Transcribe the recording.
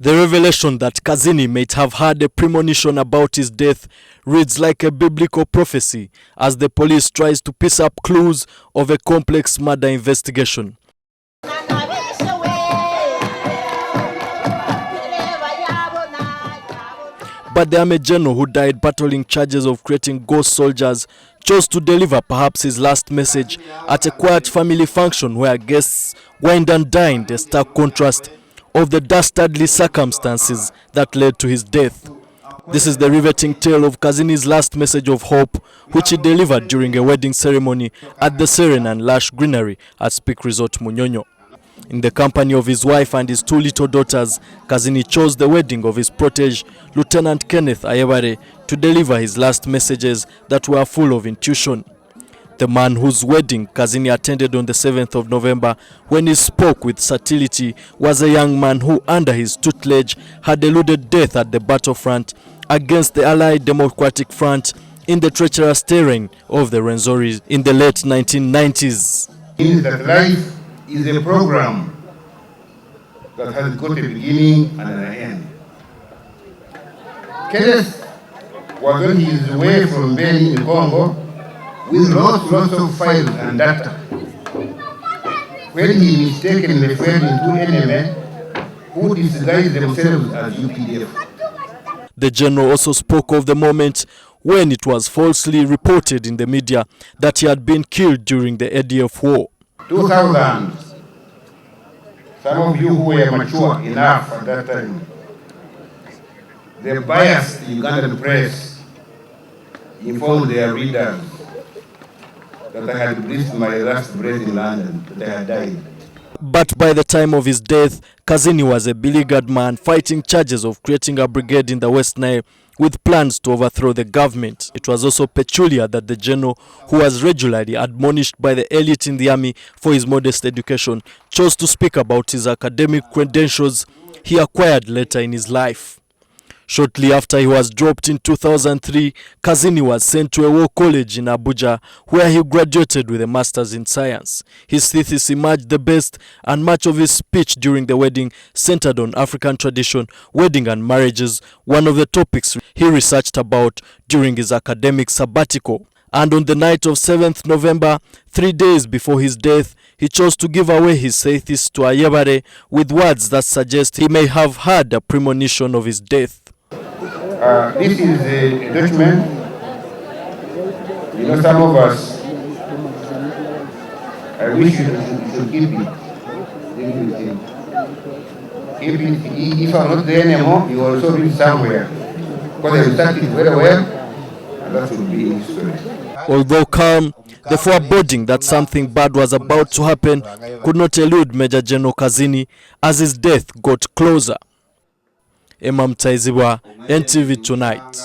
The revelation that Kazini might have had a premonition about his death reads like a biblical prophecy as the police tries to piece up clues of a complex murder investigation. But the Army general who died battling charges of creating ghost soldiers chose to deliver perhaps his last message at a quiet family function where guests wined and dined, a stark contrast of the dastardly circumstances that led to his death. This is the riveting tale of Kazini's last message of hope, which he delivered during a wedding ceremony at the Serene and Lush Greenery at Speak Resort Munyonyo. In the company of his wife and his two little daughters, Kazini chose the wedding of his protege, Lieutenant Kenneth Ayebare, to deliver his last messages that were full of intuition. The man whose wedding Kazini attended on the 7th of November, when he spoke with subtlety, was a young man who, under his tutelage, had eluded death at the battlefront against the Allied Democratic Front in the treacherous terrain of the Rwenzori in the late 1990s. That life is a program that has got a beginning and an end. Kenneth was on his way from Beni in Congo with lots of files and data, when he mistakenly fell into enemy who disguised themselves as UPDF. The general also spoke of the moment when it was falsely reported in the media that he had been killed during the ADF war. 2000, some of you who were mature enough at that time, the biased Ugandan press informed their readers that I had breathed my last breath in London, that I had died. But by the time of his death, Kazini was a beleaguered man fighting charges of creating a brigade in the West Nile with plans to overthrow the government. It was also peculiar that the general, who was regularly admonished by the elite in the army for his modest education, chose to speak about his academic credentials he acquired later in his life. Shortly after he was dropped in 2003, Kazini was sent to a war college in Abuja, where he graduated with a master's in science. His thesis emerged the best, and much of his speech during the wedding centered on African tradition, wedding and marriages, one of the topics he researched about during his academic sabbatical. And on the night of 7th November, 3 days before his death, he chose to give away his thesis to Ayebare with words that suggest he may have had a premonition of his death. This is a document. You know, some of us, I wish you should keep it. If I'm not there anymore, you will also read somewhere. Because I started very well, and that would be history. Although calm, the foreboding that something bad was about to happen could not elude Major General Kazini as his death got closer. Emam Taizibwa, NTV Tonight.